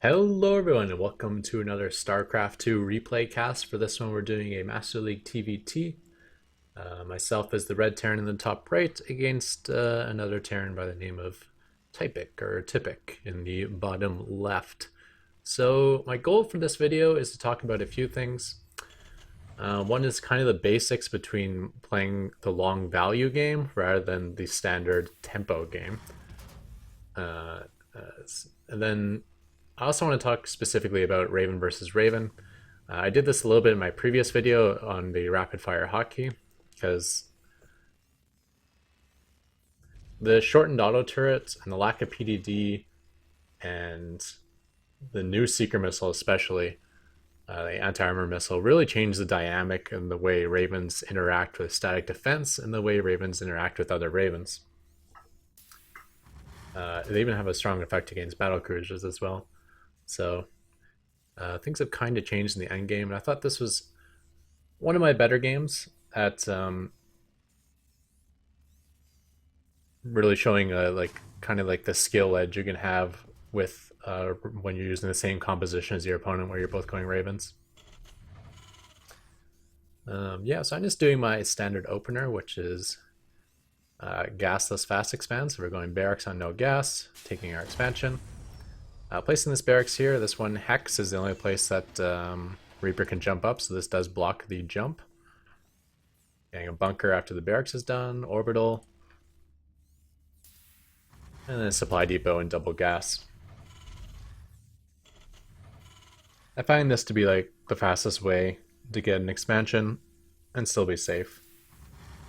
Hello everyone and welcome to another Starcraft 2 replay cast. For this one we're doing a Master League TvT. Myself as the red Terran in the top right against another Terran by the name of Typic in the bottom left. So my goal for this video is to talk about a few things. One is kind of the basics between playing the long value game rather than the standard tempo game. And then I also want to talk specifically about Raven versus Raven. I did this a little bit in my previous video on the rapid fire hotkey because the shortened auto turret and the lack of PDD and the new Seeker missile especially, the anti-armor missile, really changed the dynamic and the way Ravens interact with static defense and the way Ravens interact with other Ravens. They even have a strong effect against battle cruisers as well. So things have kind of changed in the end game, and I thought this was one of my better games at really showing kind of like the skill edge you can have with when you're using the same composition as your opponent, where you're both going Ravens. Yeah, so I'm just doing my standard opener, which is gasless fast expand. So we're going barracks on no gas, taking our expansion. Placing this barracks here, this one Hex is the only place that Reaper can jump up, so this does block the jump. Getting a bunker after the barracks is done, orbital, and then a supply depot and double gas. I find this to be like the fastest way to get an expansion and still be safe.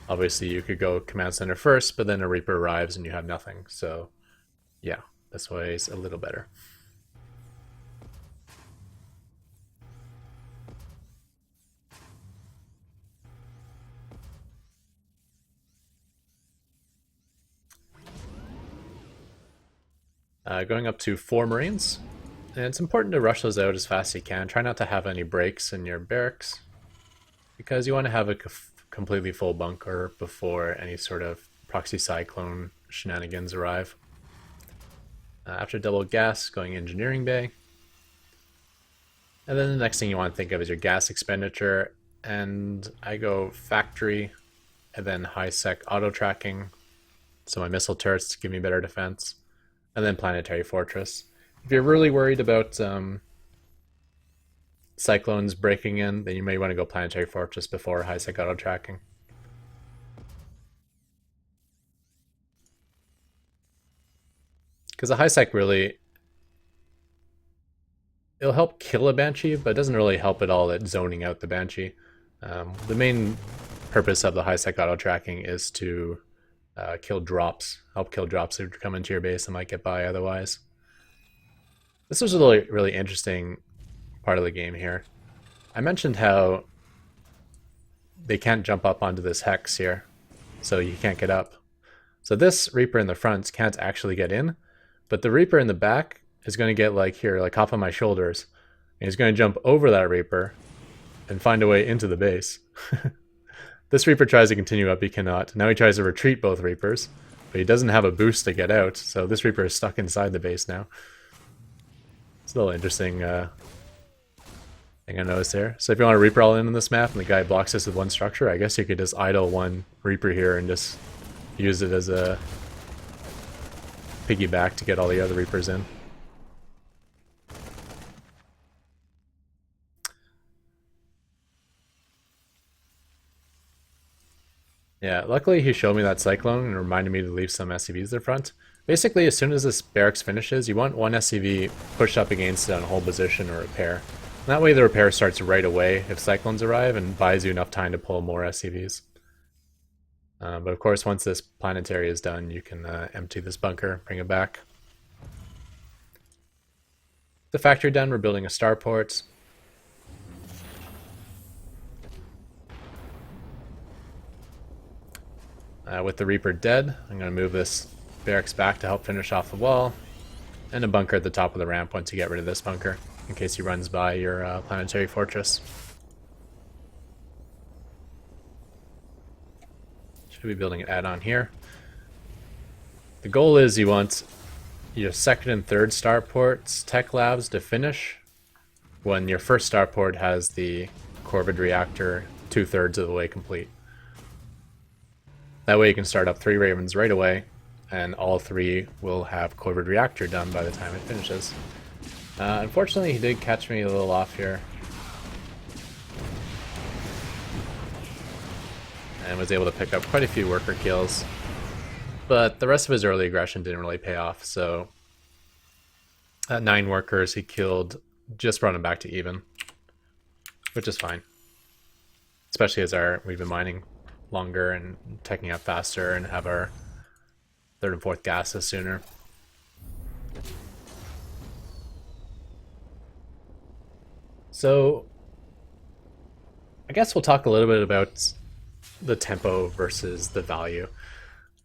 Obviously you could go command center first, but then a Reaper arrives and you have nothing, so yeah, this way is a little better. Going up to 4 Marines, and it's important to rush those out as fast as you can. Try not to have any breaks in your barracks, because you want to have a completely full bunker before any sort of proxy cyclone shenanigans arrive. After double gas, going engineering bay. And then the next thing you want to think of is your gas expenditure, and I go factory and then high sec auto tracking, so my missile turrets give me better defense, and then planetary fortress. If you're really worried about cyclones breaking in, then you may want to go planetary fortress before high sec auto tracking. Because the high sec really, it'll help kill a Banshee, but it doesn't really help at all at zoning out the Banshee. The main purpose of the high sec auto tracking is to kill drops, help kill drops that come into your base and might get by otherwise. This was a really interesting part of the game here. I mentioned how they can't jump up onto this hex here, so you can't get up. So this Reaper in the front can't actually get in, but the Reaper in the back is going to get like here, like off of my shoulders, and he's going to jump over that Reaper and find a way into the base. This Reaper tries to continue up, he cannot. Now he tries to retreat both Reapers, but he doesn't have a boost to get out, so this Reaper is stuck inside the base now. It's a little interesting thing I noticed there. So if you want to Reaper all in on this map and the guy blocks this with one structure, I guess you could just idle one Reaper here and just use it as a piggyback to get all the other Reapers in. Yeah, luckily he showed me that Cyclone and reminded me to leave some SCVs in front. Basically, as soon as this barracks finishes, you want one SCV pushed up against it on hold position or repair. And that way the repair starts right away if Cyclones arrive and buys you enough time to pull more SCVs. But of course, once this planetary is done, you can empty this bunker, bring it back. The factory done, we're building a starport. With the Reaper dead, I'm going to move this barracks back to help finish off the wall, and a bunker at the top of the ramp once you get rid of this bunker, in case he runs by your planetary fortress. Should be building an add-on here. The goal is you want your second and third starports tech labs to finish when your first starport has the Corvid reactor 2/3 of the way complete. That way you can start up 3 Ravens right away, and all 3 will have Corvid reactor done by the time it finishes. Unfortunately, he did catch me a little off here. And was able to pick up quite a few worker kills. But the rest of his early aggression didn't really pay off, so at 9 workers he killed, just brought him back to even, which is fine. Especially as we've been mining longer and teching up faster and have our 3rd and 4th gases sooner. So I guess we'll talk a little bit about the tempo versus the value.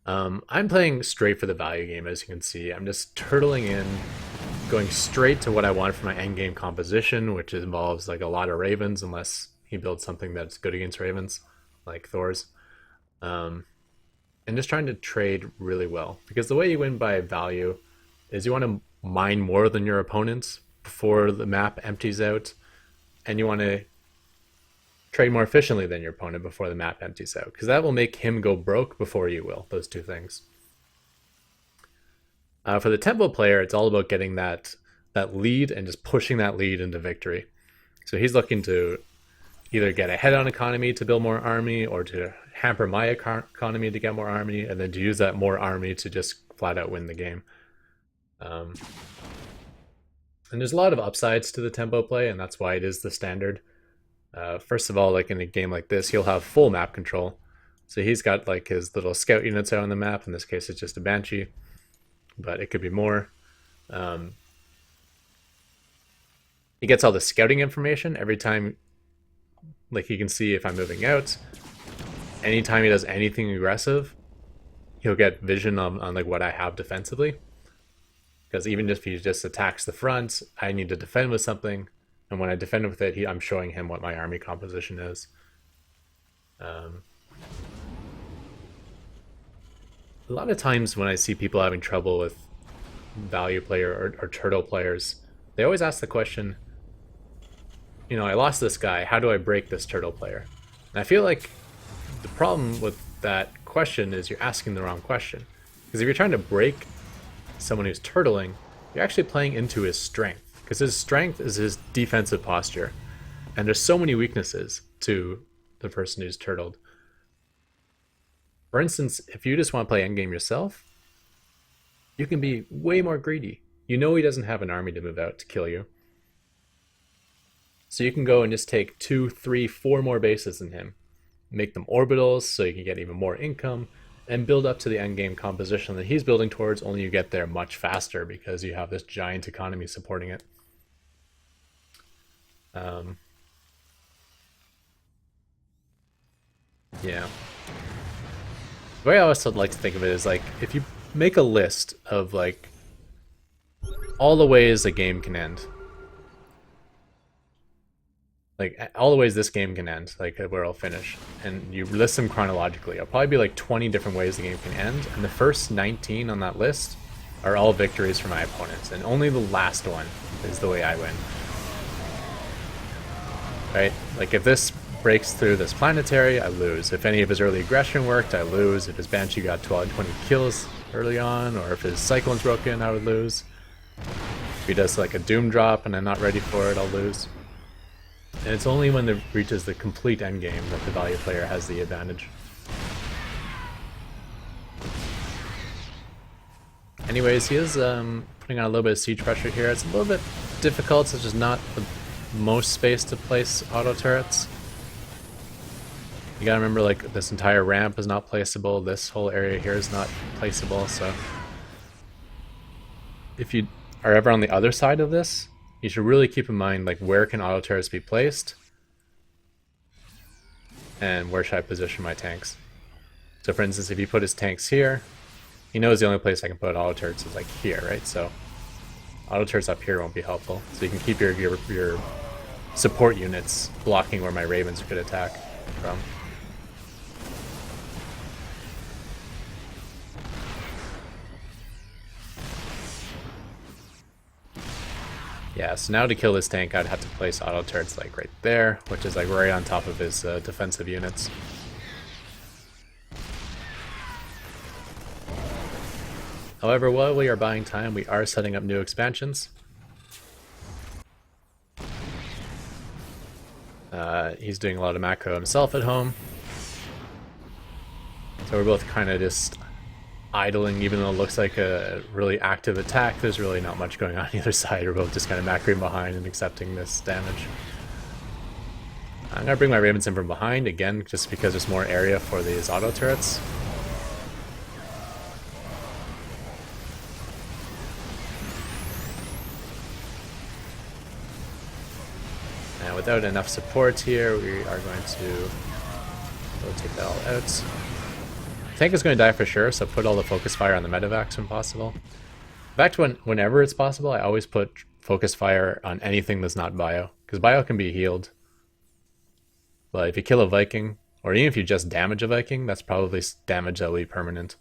I'm playing straight for the value game, as you can see. I'm just turtling in, going straight to what I want for my endgame composition, which involves like a lot of ravens, unless he builds something that's good against ravens, like Thor's. And just trying to trade really well, because the way you win by value is you want to mine more than your opponents before the map empties out, and you want to trade more efficiently than your opponent before the map empties out, because that will make him go broke before you will, those two things. For the tempo player, it's all about getting that lead and just pushing that lead into victory. So he's looking to either get ahead on economy to build more army, or to hamper my economy to get more army, and then to use that more army to just flat out win the game. And there's a lot of upsides to the tempo play, and that's why it is the standard. First of all, like in a game like this, he'll have full map control. So he's got like his little scout units out on the map. In this case, it's just a Banshee, but it could be more. He gets all the scouting information every time. Like he can see if I'm moving out. Anytime he does anything aggressive, he'll get vision on like what I have defensively. Because even if he just attacks the front, I need to defend with something. And when I defend with it, I'm showing him what my army composition is. A lot of times when I see people having trouble with value player or turtle players, they always ask the question, you know, I lost this guy, how do I break this turtle player? And I feel like the problem with that question is you're asking the wrong question. Because if you're trying to break someone who's turtling, you're actually playing into his strength. Because his strength is his defensive posture. And there's so many weaknesses to the person who's turtled. For instance, if you just want to play endgame yourself, you can be way more greedy. You know he doesn't have an army to move out to kill you. So you can go and just take 2, 3, 4 more bases than him. Make them orbitals so you can get even more income, and build up to the endgame composition that he's building towards, only you get there much faster because you have this giant economy supporting it. Yeah. The way I always like to think of it is like, if you make a list of like all the ways a game can end, like all the ways this game can end, like where it'll finish, and you list them chronologically, it'll probably be like 20 different ways the game can end, and the first 19 on that list are all victories for my opponents, and only the last one is the way I win. Right? Like if this breaks through this planetary, I lose. If any of his early aggression worked, I lose. If his Banshee got 12, 20 kills early on, or if his Cyclone's broken, I would lose. If he does like a Doom drop and I'm not ready for it, I'll lose. And it's only when it reaches the complete endgame that the value player has the advantage. Anyways, he is putting on a little bit of siege pressure here. It's a little bit difficult, so it's just not the most space to place auto turrets. You gotta remember, like, this entire ramp is not placeable, this whole area here is not placeable, so if you are ever on the other side of this, you should really keep in mind, like, where can auto turrets be placed, and where should I position my tanks. So for instance, if he put his tanks here, he knows the only place I can put auto turrets is like here, right? So auto turrets up here won't be helpful. So you can keep your support units blocking where my ravens could attack from. Yeah, so now to kill this tank, I'd have to place auto turrets like right there, which is like right on top of his defensive units. However, while we are buying time, we are setting up new expansions. He's doing a lot of macro himself at home. So we're both kind of just idling, even though it looks like a really active attack. There's really not much going on either side. We're both just kind of macroing behind and accepting this damage. I'm going to bring my Ravens in from behind, again, just because there's more area for these auto turrets. And without enough support here, we are going to take that all out. Tank is going to die for sure, so put all the focus fire on the medevacs when possible. In fact, whenever it's possible, I always put focus fire on anything that's not bio, because bio can be healed. But if you kill a Viking, or even if you just damage a Viking, that's probably damage that will be permanent.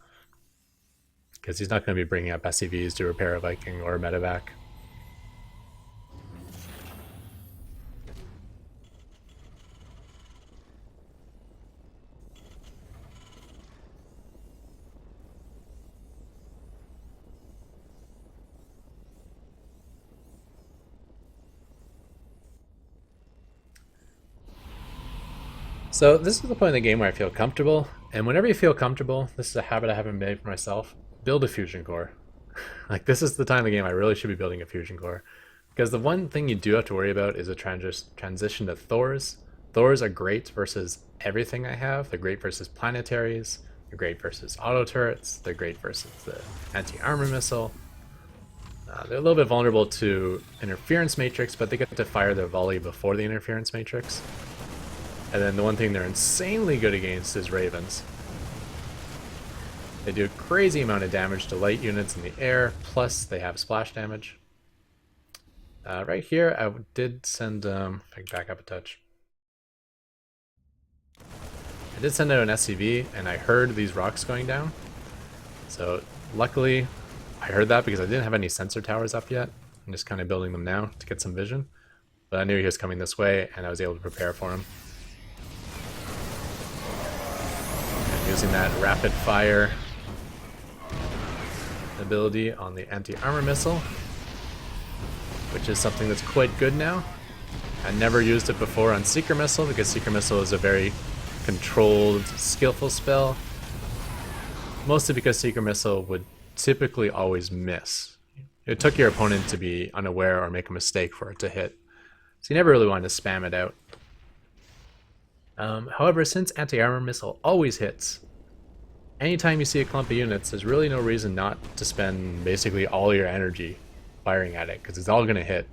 Because he's not going to be bringing up SCVs to repair a Viking or a medevac. So this is the point in the game where I feel comfortable, and whenever you feel comfortable, this is a habit I haven't made for myself, build a fusion core. Like, this is the time in the game I really should be building a fusion core. Because the one thing you do have to worry about is a transition to Thors. Thors are great versus everything I have. They're great versus planetaries, they're great versus auto turrets, they're great versus the anti-armor missile. They're a little bit vulnerable to interference matrix, but they get to fire their volley before the interference matrix. And then the one thing they're insanely good against is Ravens. They do a crazy amount of damage to light units in the air, plus they have splash damage. Right here, I did send, if I can back up a touch. I did send out an SCV, and I heard these rocks going down. So luckily, I heard that because I didn't have any sensor towers up yet. I'm just kind of building them now to get some vision. But I knew he was coming this way, and I was able to prepare for him. Using that rapid fire ability on the anti-armor missile, which is something that's quite good now. I never used it before on Seeker Missile because Seeker Missile is a very controlled, skillful spell. Mostly because Seeker Missile would typically always miss. It took your opponent to be unaware or make a mistake for it to hit. So you never really wanted to spam it out. However, since anti-armor missile always hits, anytime you see a clump of units, there's really no reason not to spend basically all your energy firing at it, because it's all going to hit.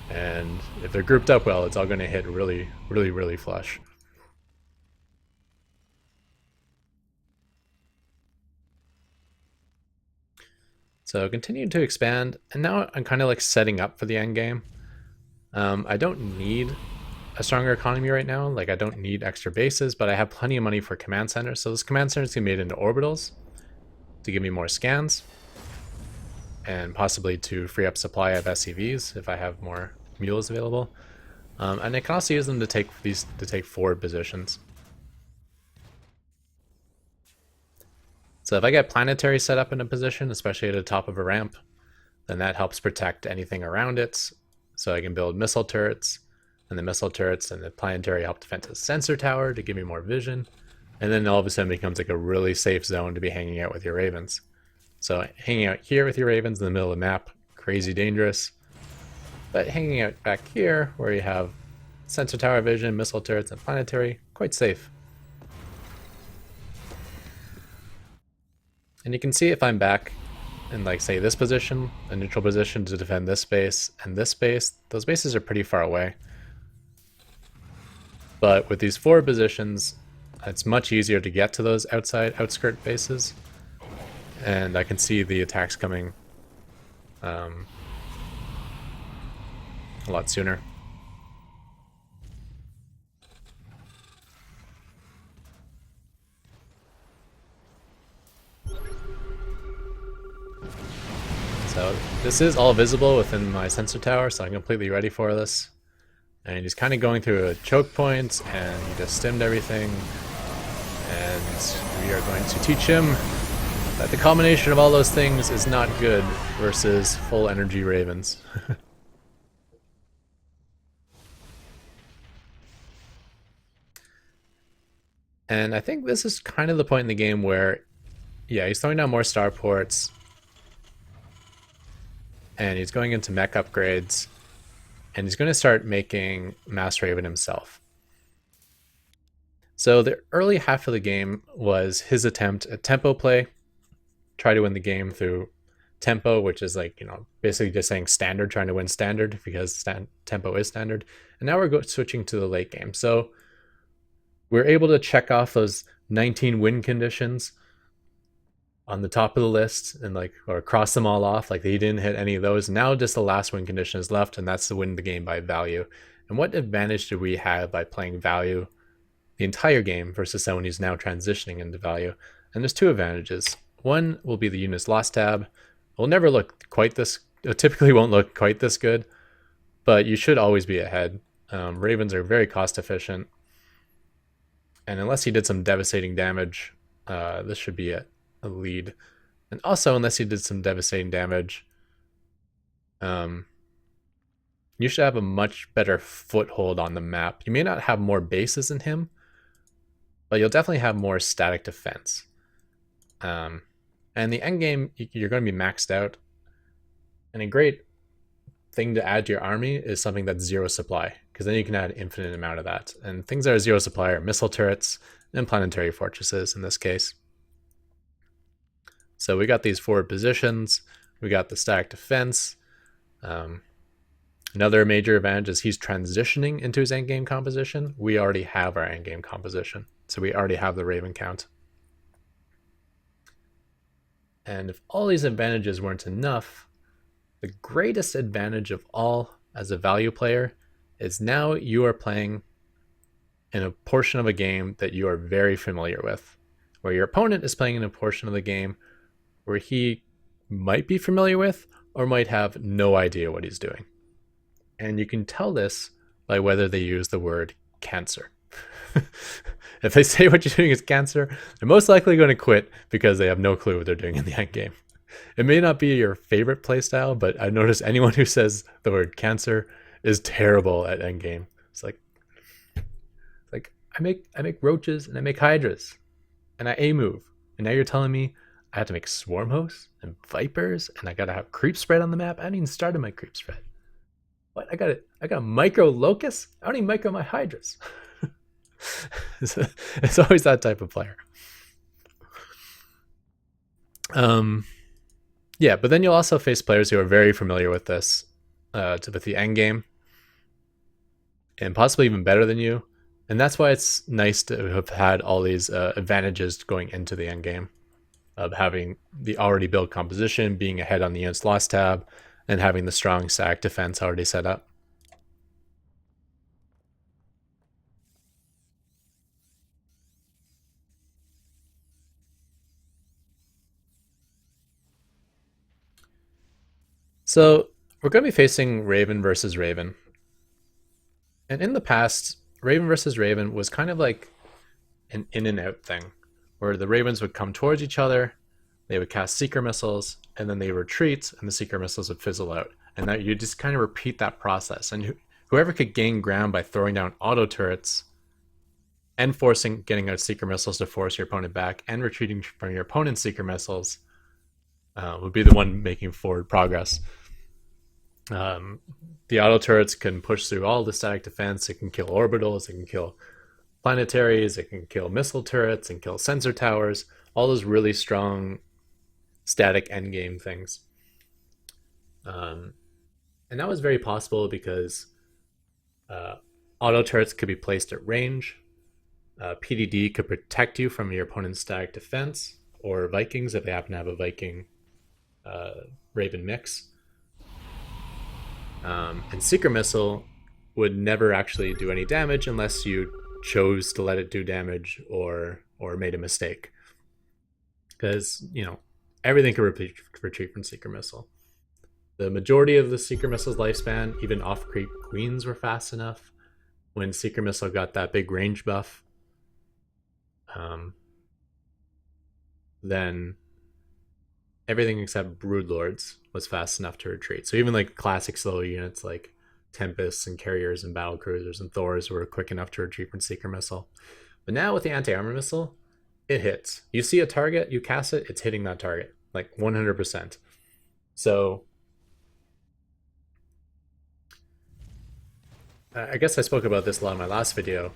And if they're grouped up well, it's all going to hit really, really, really flush. So continue to expand, and now I'm kind of like setting up for the end game. I don't need a stronger economy right now. Like, I don't need extra bases, but I have plenty of money for command centers. So this command centers can be made into orbitals to give me more scans, and possibly to free up supply of SCVs if I have more mules available. And I can also use them to take forward positions. So if I get planetary set up in a position, especially at the top of a ramp, then that helps protect anything around it. So I can build missile turrets, and the missile turrets and the planetary help defend a sensor tower to give me more vision. And then all of a sudden it becomes like a really safe zone to be hanging out with your Ravens. So hanging out here with your Ravens in the middle of the map, crazy dangerous. But hanging out back here, where you have sensor tower vision, missile turrets, and planetary, quite safe. And you can see if I'm back in, like, say, this position, a neutral position to defend this space and this space, those bases are pretty far away. But with these forward positions, it's much easier to get to those outskirt bases. And I can see the attacks coming a lot sooner. So this is all visible within my sensor tower, so I'm completely ready for this. And he's kind of going through a choke point, and he just stimmed everything. And we are going to teach him that the combination of all those things is not good versus full energy ravens. And I think this is kind of the point in the game where, yeah, he's throwing down more starports, and he's going into mech upgrades, and he's going to start making Mass Raven himself. So the early half of the game was his attempt at tempo play, try to win the game through tempo, which is like, basically just saying standard, trying to win standard because tempo is standard. And now we're switching to the late game. So we're able to check off those 19 win conditions on the top of the list and or cross them all off. Like, he didn't hit any of those. Now just the last win condition is left, and that's to win the game by value. And what advantage do we have by playing value the entire game versus someone who's now transitioning into value? And there's two advantages. One will be the unit's loss tab. It will never look quite this, it typically won't look quite this good, but you should always be ahead. Ravens are very cost efficient. And unless he did some devastating damage, this should be a lead. And also, unless he did some devastating damage, you should have a much better foothold on the map. You may not have more bases than him, but you'll definitely have more static defense. And the end game, you're going to be maxed out. And a great thing to add to your army is something that's zero supply, because then you can add infinite amount of that. And things that are zero supply are missile turrets and planetary fortresses in this case. So we got these forward positions, we got the static defense. Another major advantage is he's transitioning into his endgame composition. We already have our endgame composition, so we already have the Raven count. And if all these advantages weren't enough, the greatest advantage of all as a value player is now you are playing in a portion of a game that you are very familiar with, where your opponent is playing in a portion of the game where he might be familiar with or might have no idea what he's doing. And you can tell this by whether they use the word cancer. If they say what you're doing is cancer, they're most likely going to quit because they have no clue what they're doing in the end game. It may not be your favorite playstyle, but I've noticed anyone who says the word cancer is terrible at endgame. It's like I make roaches and I make hydras and I A-move, and now you're telling me I have to make swarm hosts and vipers and I gotta have creep spread on the map. I haven't even started my creep spread. What? I got micro locusts? I don't even micro my hydras. It's always that type of player. Yeah, but then you'll also face players who are very familiar with this, with the end game, and possibly even better than you. And that's why it's nice to have had all these advantages going into the end game, of having the already built composition, being ahead on the unit's loss tab, and having the strong stack defense already set up. So we're going to be facing Raven versus Raven. And in the past, Raven versus Raven was kind of like an in and out thing, where the Ravens would come towards each other, they would cast Seeker Missiles, and then they retreat, and the Seeker Missiles would fizzle out. And that you just kind of repeat that process. And whoever could gain ground by throwing down auto turrets and getting out Seeker Missiles to force your opponent back, and retreating from your opponent's Seeker Missiles, would be the one making forward progress. The auto turrets can push through all the static defense. It can kill orbitals, it can kill planetaries, it can kill missile turrets and kill sensor towers, all those really strong static endgame things. And that was very possible because auto turrets could be placed at range. PDD could protect you from your opponent's static defense, or Vikings if they happen to have a Viking Raven mix. And Seeker Missile would never actually do any damage unless you chose to let it do damage or made a mistake. Because, everything can retreat from Seeker Missile. The majority of the Seeker Missile's lifespan, even off-creep queens were fast enough. When Seeker Missile got that big range buff, then everything except Broodlords was fast enough to retreat. So even like classic slow units like Tempests and Carriers and Battle Cruisers and Thors were quick enough to retreat from Seeker Missile. But now with the anti-armor missile, it hits. You see a target, you cast it, it's hitting that target, like 100%. So I guess I spoke about this a lot in my last video.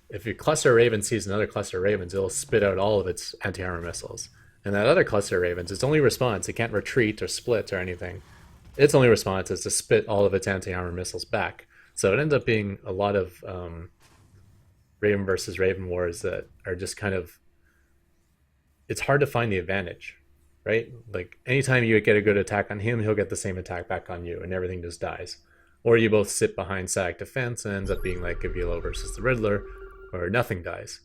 If your cluster of ravens sees another cluster of ravens, it'll spit out all of its anti-armor missiles. And that other cluster of ravens, its only response, it can't retreat or split or anything. Its only response is to spit all of its anti-armor missiles back. So it ends up being a lot of Raven versus Raven wars that are just kind of... It's hard to find the advantage, right? Like, anytime you get a good attack on him, he'll get the same attack back on you, and everything just dies. Or you both sit behind static defense and ends up being like a Velo versus the Riddler, or nothing dies.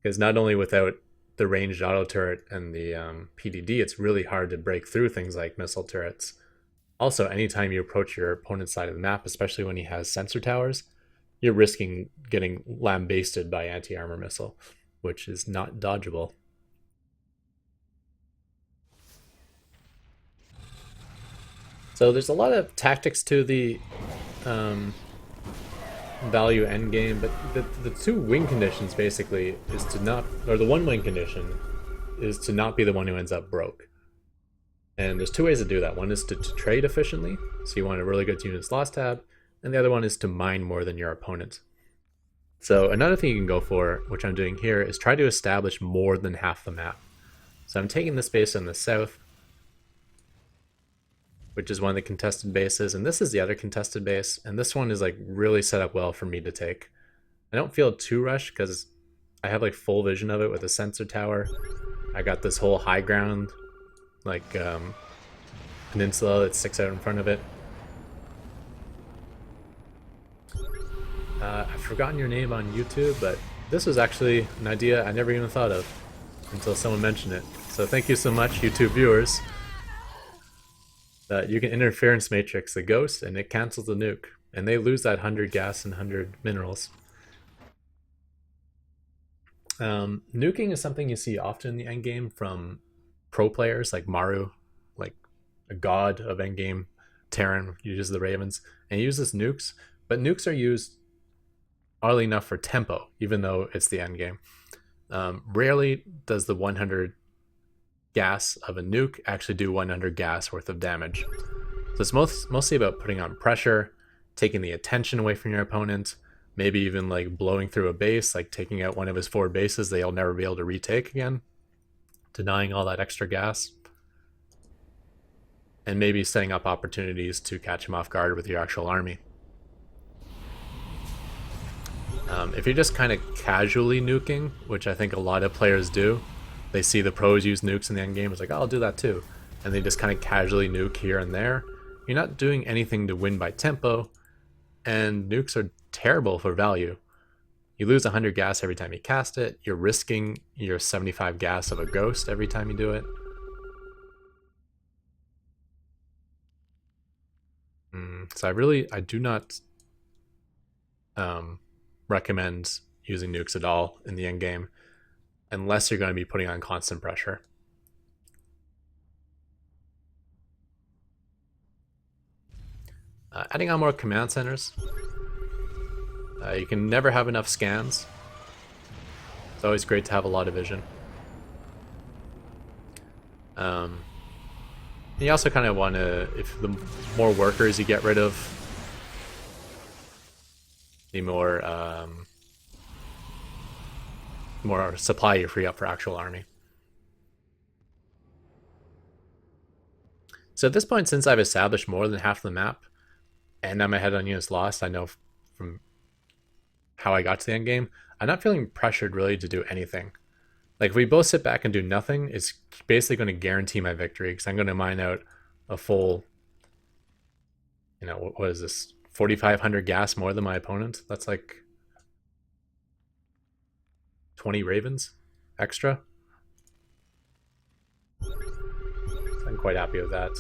Because not only without the ranged auto turret and the PDD, it's really hard to break through things like missile turrets. Also, anytime you approach your opponent's side of the map, especially when he has sensor towers, you're risking getting lambasted by anti-armor missile, which is not dodgeable. So there's a lot of tactics to the value endgame, but the two win conditions basically is to not, or the one win condition is to not be the one who ends up broke. And there's two ways to do that. One is to trade efficiently, so you want a really good units loss tab, and the other one is to mine more than your opponent. So another thing you can go for, which I'm doing here, is try to establish more than half the map. So I'm taking this base in the south, which is one of the contested bases, and this is the other contested base, and this one is like really set up well for me to take. I don't feel too rushed because I have like full vision of it with a sensor tower. I got this whole high ground, like peninsula that sticks out in front of it. I've forgotten your name on YouTube, but this was actually an idea I never even thought of until someone mentioned it. So thank you so much, YouTube viewers. You can interference matrix the ghost and it cancels the nuke, and they lose that 100 gas and 100 minerals. Nuking is something you see often in the endgame from pro players like Maru, like a god of endgame Terran, uses the Ravens, and he uses nukes, but nukes are used oddly enough for tempo, even though it's the endgame. Rarely does the 100 gas of a nuke actually do 100 gas worth of damage. So it's mostly about putting on pressure, taking the attention away from your opponent, maybe even like blowing through a base, like taking out one of his 4 bases they'll never be able to retake again, denying all that extra gas, and maybe setting up opportunities to catch him off guard with your actual army. If you're just kind of casually nuking, which I think a lot of players do, they see the pros use nukes in the endgame, it's like, oh, I'll do that too. And they just kind of casually nuke here and there. You're not doing anything to win by tempo, and nukes are terrible for value. You lose 100 gas every time you cast it, you're risking your 75 gas of a ghost every time you do it. So I do not recommend using nukes at all in the endgame, unless you're going to be putting on constant pressure. Adding on more command centers. You can never have enough scans. It's always great to have a lot of vision. You also kind of want to, if the more workers you get rid of, the more supply you free up for actual army. So at this point, since I've established more than half the map, and I'm ahead on units lost, I know from how I got to the end game, I'm not feeling pressured really to do anything. Like if we both sit back and do nothing, it's basically going to guarantee my victory, because I'm going to mine out a full, you know, what is this, 4,500 gas more than my opponent. That's like 20 ravens extra. So I'm quite happy with that.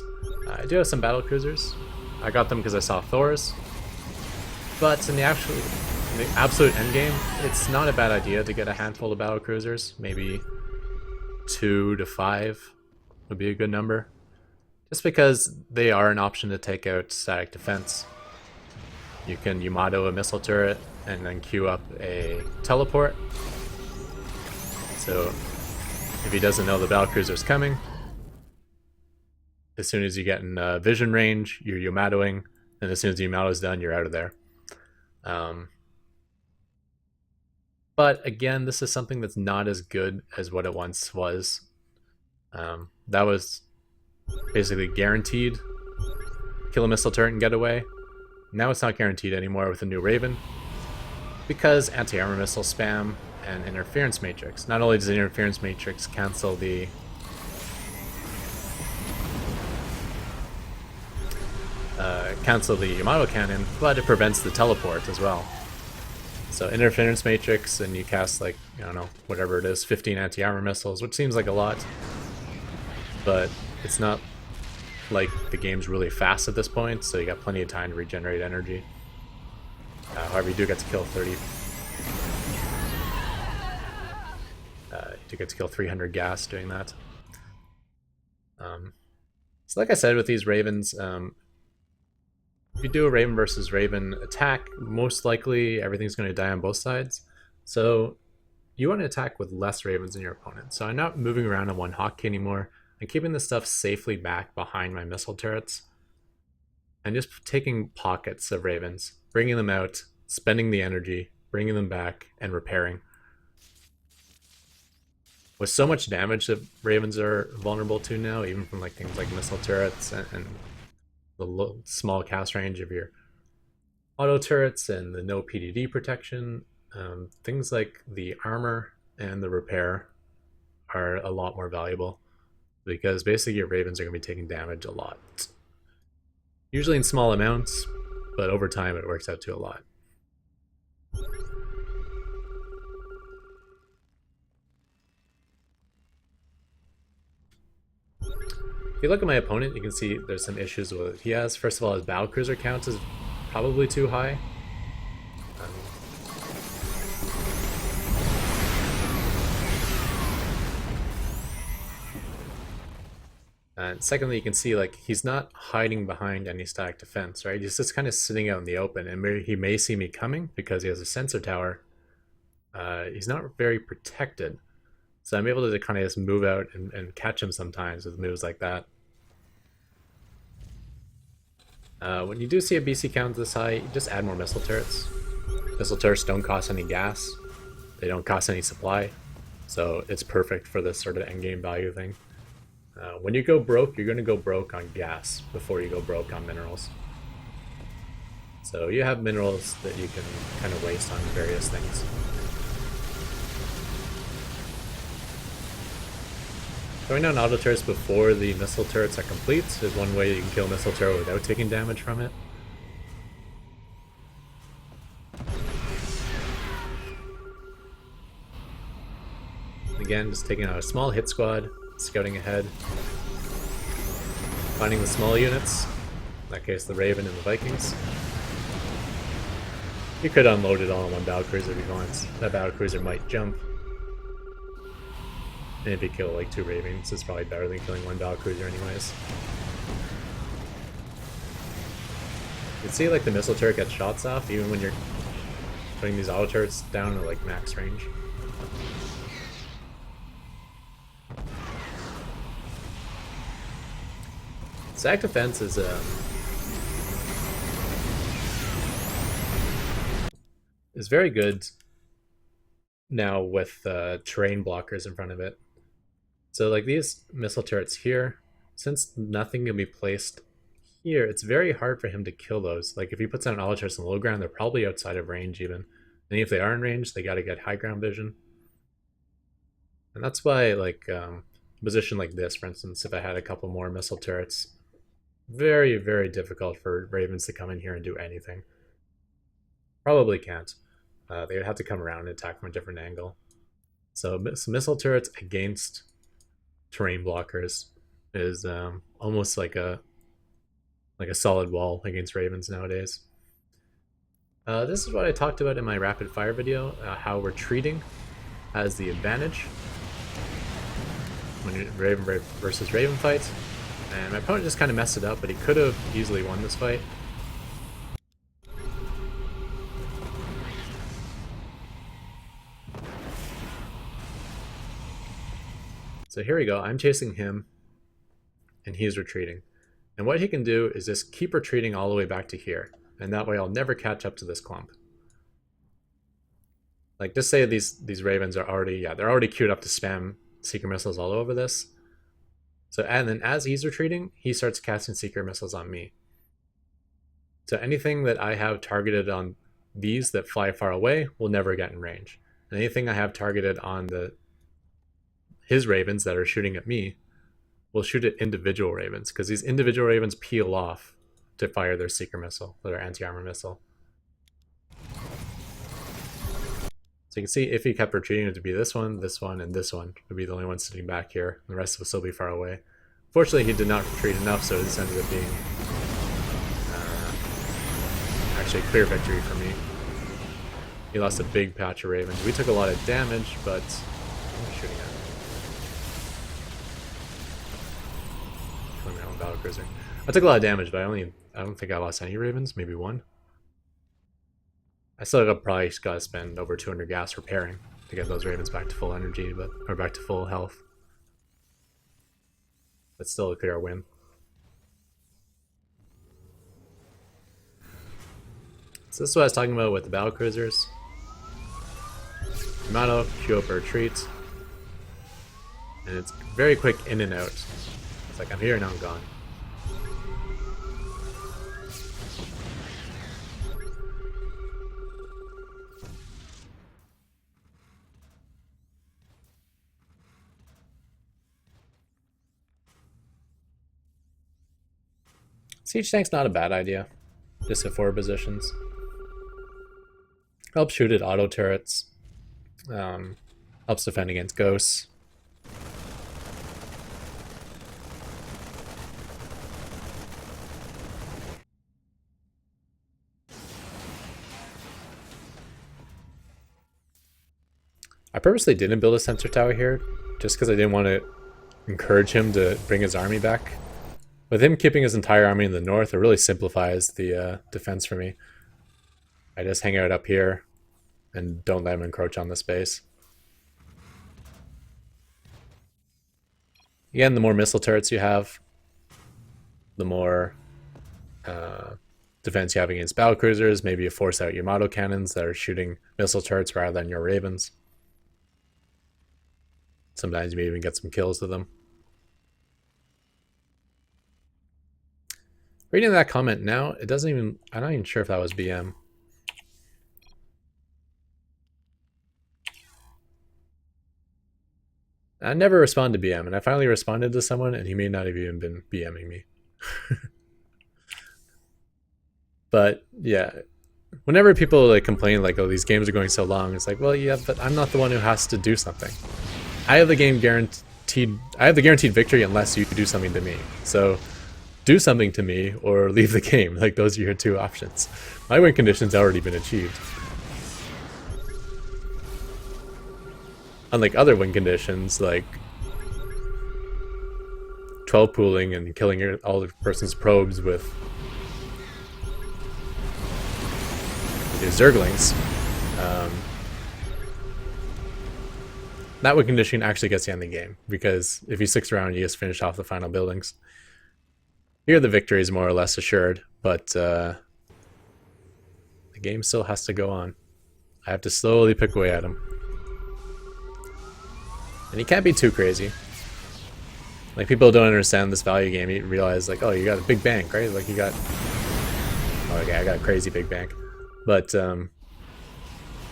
I do have some battle cruisers. I got them because I saw Thor's. But in the absolute endgame, it's not a bad idea to get a handful of battle cruisers. Maybe 2 to 5 would be a good number. Just because they are an option to take out static defense. You can Yamato a missile turret and then queue up a teleport. So if he doesn't know the battlecruiser's coming, as soon as you get in vision range, you're Yamatoing, and as soon as the Yamato's done, you're out of there. But again, this is something that's not as good as what it once was. That was basically guaranteed. Kill a missile turret and get away. Now it's not guaranteed anymore with the new Raven, because anti-armor missile spam and interference matrix. Not only does the interference matrix cancel the Yamato cannon, but it prevents the teleport as well. So interference matrix, and you cast like, I don't know, whatever it is, 15 anti-armor missiles, which seems like a lot, but it's not like the game's really fast at this point, so you got plenty of time to regenerate energy. However, you do get to kill 300 gas doing that. So like I said with these Ravens, if you do a Raven versus Raven attack, most likely everything's going to die on both sides. So you want to attack with less Ravens than your opponent. So I'm not moving around on one hotkey anymore. I'm keeping this stuff safely back behind my missile turrets. And just taking pockets of Ravens, bringing them out, spending the energy, bringing them back, and repairing. With so much damage that Ravens are vulnerable to now, even from like things like missile turrets and the small cast range of your auto turrets and the no PDD protection, things like the armor and the repair are a lot more valuable, because basically your Ravens are going to be taking damage a lot. Usually in small amounts, but over time it works out to a lot. If you look at my opponent, you can see there's some issues with what he has. First of all, his battlecruiser count is probably too high. And secondly, you can see like he's not hiding behind any static defense, right? He's just kind of sitting out in the open, and he may see me coming because he has a sensor tower. He's not very protected, so I'm able to kind of just move out and catch him sometimes with moves like that. When you do see a BC count this high, you just add more missile turrets. Missile turrets don't cost any gas, they don't cost any supply, so it's perfect for this sort of endgame value thing. When you go broke, you're going to go broke on gas before you go broke on minerals. So you have minerals that you can kind of waste on various things. Throwing down auto turrets before the missile turrets are complete is one way you can kill a missile turret without taking damage from it. Again, just taking out a small hit squad, scouting ahead, finding the small units, in that case the Raven and the Vikings. You could unload it all in one battlecruiser if you want. That battlecruiser might jump. And if you kill like 2 Ravens, it's probably better than killing one battlecruiser anyways. You can see like the missile turret gets shots off even when you're putting these auto turrets down to like max range. Static defense is very good now with terrain blockers in front of it. So like these missile turrets here, since nothing can be placed here, it's very hard for him to kill those. Like if he puts down auto turrets on the low ground, they're probably outside of range even. And if they are in range, they got to get high ground vision. And that's why like a position like this, for instance, if I had a couple more missile turrets, very, very difficult for Ravens to come in here and do anything. Probably can't. They would have to come around and attack from a different angle. So missile turrets against terrain blockers is almost like a like a solid wall against ravens nowadays. This is what I talked about in my rapid fire video, how retreating has the advantage when Raven versus Raven fights. And my opponent just kind of messed it up, but he could have easily won this fight. So here we go, I'm chasing him, and he's retreating. And what he can do is just keep retreating all the way back to here, and that way I'll never catch up to this clump. Like, just say these ravens are already, they're already queued up to spam Seeker missiles all over this. So, and then as he's retreating, he starts casting Seeker missiles on me. So anything that I have targeted on these that fly far away will never get in range. And anything I have targeted on his ravens that are shooting at me will shoot at individual ravens, because these individual ravens peel off to fire their Seeker missile, their anti-armor missile. So you can see if he kept retreating, it would be this one, and this one would be the only one sitting back here. The rest would still be far away. Fortunately, he did not retreat enough, so this ended up being actually a clear victory for me. He lost a big patch of ravens. We took a lot of damage, but what am I shooting at? Killing my own battlecruiser. I took a lot of damage, but I don't think I lost any ravens. Maybe one. I still probably got to spend over 200 gas repairing to get those ravens back to full energy, or back to full health. But still a clear win. So this is what I was talking about with the battlecruisers. Yamato, queue up a retreat, and it's very quick in and out. It's like I'm here, now I'm gone. Siege tank's not a bad idea, just at 4 positions. Helps shoot at auto turrets, helps defend against ghosts. I purposely didn't build a sensor tower here, just because I didn't want to encourage him to bring his army back. With him keeping his entire army in the north, it really simplifies the defense for me. I just hang out up here and don't let him encroach on the space. Again, the more missile turrets you have, the more defense you have against battlecruisers. Maybe you force out Yamato cannons that are shooting missile turrets rather than your ravens. Sometimes you may even get some kills with them. Reading that comment now, it doesn't even, I'm not even sure if that was BM. I never respond to BM, and I finally responded to someone, and he may not have even been BMing me. But yeah, whenever people like complain like, oh, these games are going so long, it's like, well, yeah, but I'm not the one who has to do something. I have the game guaranteed. I have the guaranteed victory unless you do something to me. So do something to me or leave the game. Like, those are your 2 options. My win condition's already been achieved. Unlike other win conditions, like 12 pooling and killing all the person's probes with your Zerglings, that win condition actually gets you in the game, because if he sticks around, you just finish off the final buildings. Here the victory is more or less assured, but the game still has to go on. I have to slowly pick away at him. And he can't be too crazy. Like, people don't understand this value game. You realize, like, oh, you got a big bank, right? Like, you got... Oh, okay, I got a crazy big bank. But you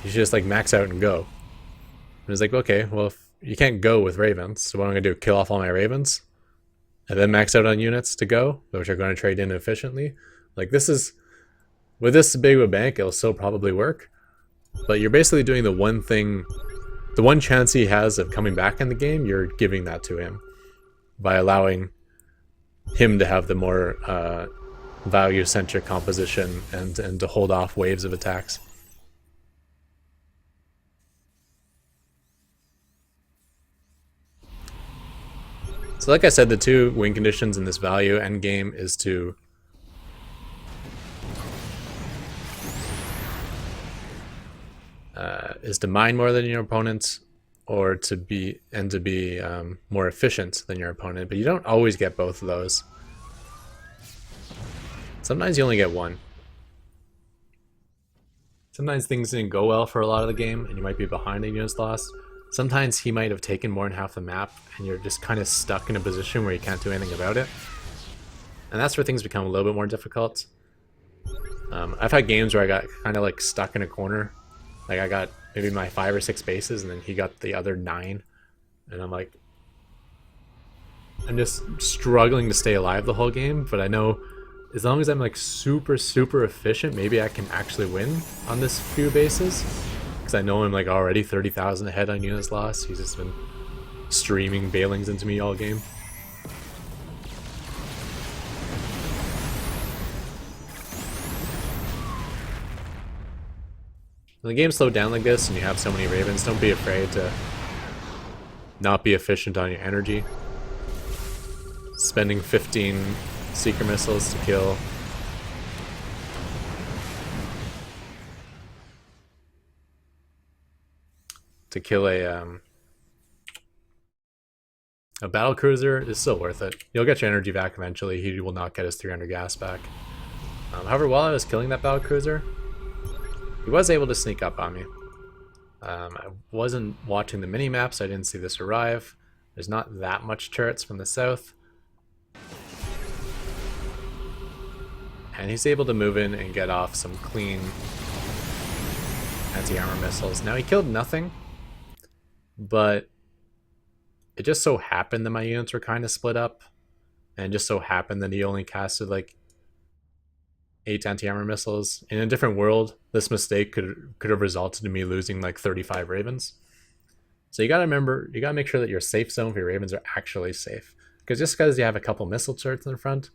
should just, like, max out and go. And it's like, okay, well, if you can't go with ravens, so what I'm going to do, kill off all my ravens? And then max out on units to go, which are going to trade in efficiently. Like, this is... With this big of a bank, it'll still probably work. But you're basically doing the one thing... The one chance he has of coming back in the game, you're giving that to him. By allowing him to have the more value-centric composition and to hold off waves of attacks. So like I said, the two win conditions in this value endgame is to mine more than your opponent, or to be more efficient than your opponent. But you don't always get both of those. Sometimes you only get one. Sometimes things didn't go well for a lot of the game, and you might be behind in units lost. Sometimes he might have taken more than half the map, and you're just kind of stuck in a position where you can't do anything about it. And that's where things become a little bit more difficult. I've had games where I got kind of like stuck in a corner. Like I got maybe my 5 or 6 bases, and then he got the other 9. And I'm like, I'm just struggling to stay alive the whole game, but I know as long as I'm like super efficient, maybe I can actually win on this few bases. Because I know I'm like already 30,000 ahead on units lost. He's just been streaming bailings into me all game. When the game's slowed down like this and you have so many ravens, don't be afraid to not be efficient on your energy. Spending 15 seeker missiles to kill a battle cruiser is still worth it. You'll get your energy back eventually. He will not get his 300 gas back. However, while I was killing that battle cruiser, he was able to sneak up on me. I wasn't watching the mini-map, so I didn't see this arrive. There's not that much turrets from the south. And he's able to move in and get off some clean anti-armor missiles. Now he killed nothing, but it just so happened that my units were kind of split up, and it just so happened that he only casted like 8 anti-armor missiles. In a different world, this mistake could have resulted in me losing like 35 ravens. So you gotta remember, you gotta make sure that your safe zone for your ravens are actually safe. Because just because you have a couple missile turrets in front,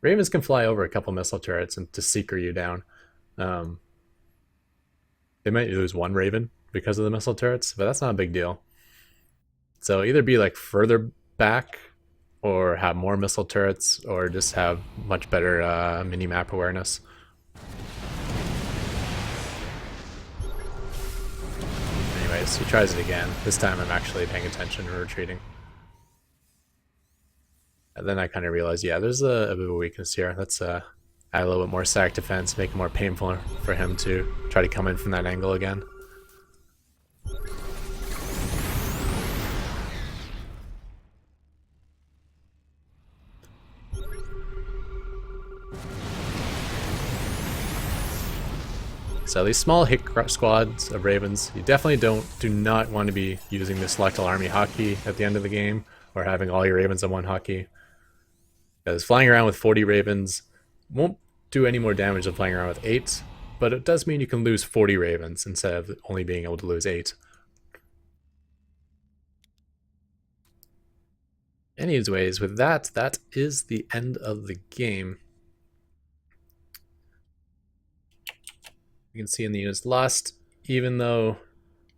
ravens can fly over a couple missile turrets and to seeker you down. They might lose 1 raven because of the missile turrets, but that's not a big deal. So either be like further back, or have more missile turrets, or just have much better mini-map awareness. Anyways, he tries it again. This time I'm actually paying attention and retreating. And then I kind of realized, yeah, there's a bit of a weakness here. Let's add a little bit more stack defense, make it more painful for him to try to come in from that angle again. So these small hit squads of ravens, you definitely do not want to be using the select all army hotkey at the end of the game, or having all your ravens on one hotkey. Because flying around with 40 ravens won't do any more damage than flying around with 8, but it does mean you can lose 40 ravens instead of only being able to lose 8. Anyways, with that, that is the end of the game. You can see in the units lost, even though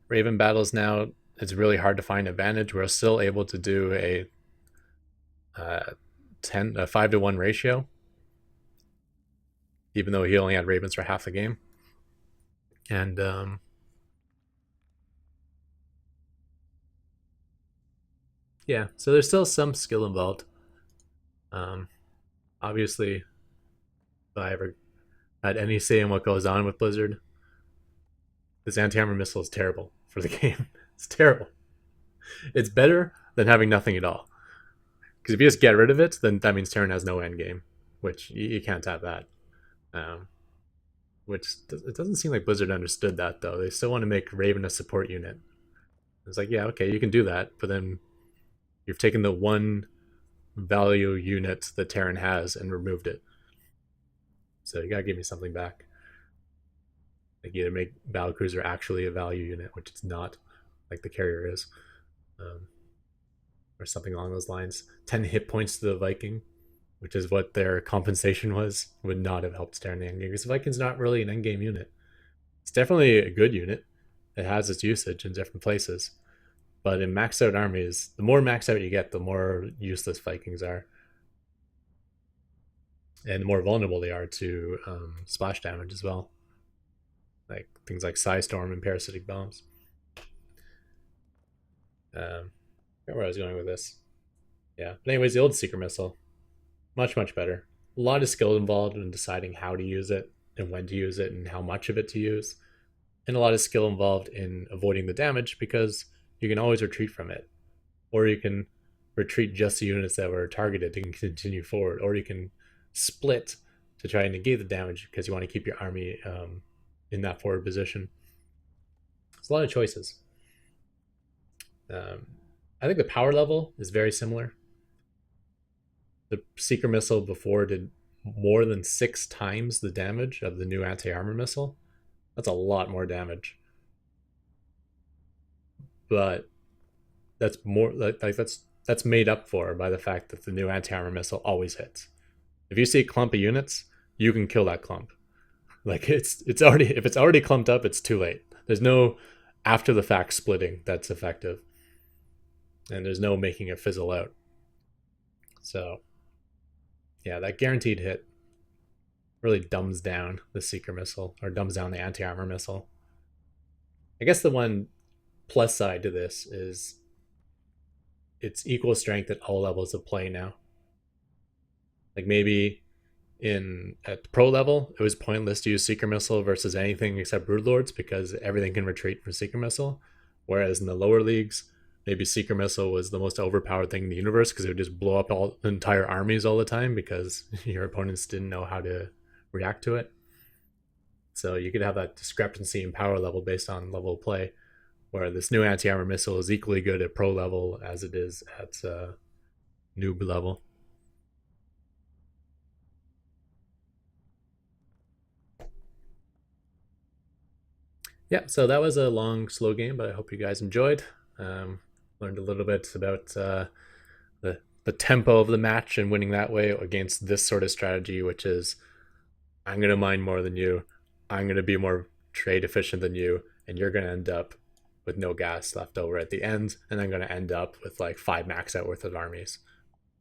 Raven battles now, it's really hard to find advantage. We're still able to do a 5-to-1 ratio, even though he only had Ravens for half the game. And yeah, so there's still some skill involved. Obviously, if I ever had any say in what goes on with Blizzard, this anti-armor missile is terrible for the game. It's terrible. It's better than having nothing at all. Because if you just get rid of it, then that means Terran has no end game, which you can't have that. It doesn't seem like Blizzard understood that, though. They still want to make Raven a support unit. It's like, yeah, okay, you can do that, but then you've taken the one value unit that Terran has and removed it. So you gotta give me something back. Like either make Battlecruiser actually a value unit, which it's not, like the carrier is, or something along those lines. 10 hit points to the Viking. which is what their compensation was, would not have helped Terran in the endgame, because the Viking's not really an endgame unit. It's definitely a good unit. It has its usage in different places. But in maxed out armies, the more maxed out you get, the more useless Vikings are. And the more vulnerable they are to splash damage as well. Like things like Psystorm and Parasitic Bombs. I forget where I was going with this. Yeah. But anyways, the old Seeker Missile, much, much better. A lot of skill involved in deciding how to use it and when to use it and how much of it to use. And a lot of skill involved in avoiding the damage, because you can always retreat from it. Or you can retreat just the units that were targeted and continue forward. Or you can split to try and negate the damage because you want to keep your army in that forward position. It's a lot of choices. I think the power level is very similar. The Seeker Missile before did more than 6 times the damage of the new anti-armor missile. That's a lot more damage. But that's more like that's made up for by the fact that the new anti-armor missile always hits. If you see a clump of units, you can kill that clump. Like it's already, if it's already clumped up, it's too late. There's no after the fact splitting that's effective. And there's no making it fizzle out. So yeah, that guaranteed hit really dumbs down the Seeker Missile, or dumbs down the anti-armor missile. I guess the one plus side to this is it's equal strength at all levels of play now. Like maybe at the pro level, it was pointless to use Seeker Missile versus anything except Broodlords because everything can retreat from Seeker Missile. Whereas in the lower leagues, maybe Seeker Missile was the most overpowered thing in the universe because it would just blow up all entire armies all the time because your opponents didn't know how to react to it. So you could have that discrepancy in power level based on level of play, where this new anti-armor missile is equally good at pro level as it is at noob level. Yeah, so that was a long, slow game, but I hope you guys enjoyed. Learned a little bit about the tempo of the match and winning that way against this sort of strategy, which is I'm going to mine more than you, I'm going to be more trade efficient than you, and you're going to end up with no gas left over at the end, and I'm going to end up with like 5 max out worth of armies.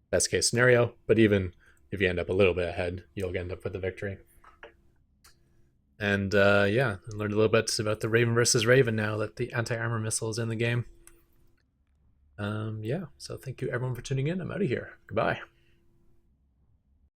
Best case scenario, but even if you end up a little bit ahead, you'll end up with the victory. And yeah, I learned a little bit about the Raven versus Raven now that the anti-armor missile is in the game. Yeah, so thank you everyone for tuning in. I'm out of here. Goodbye.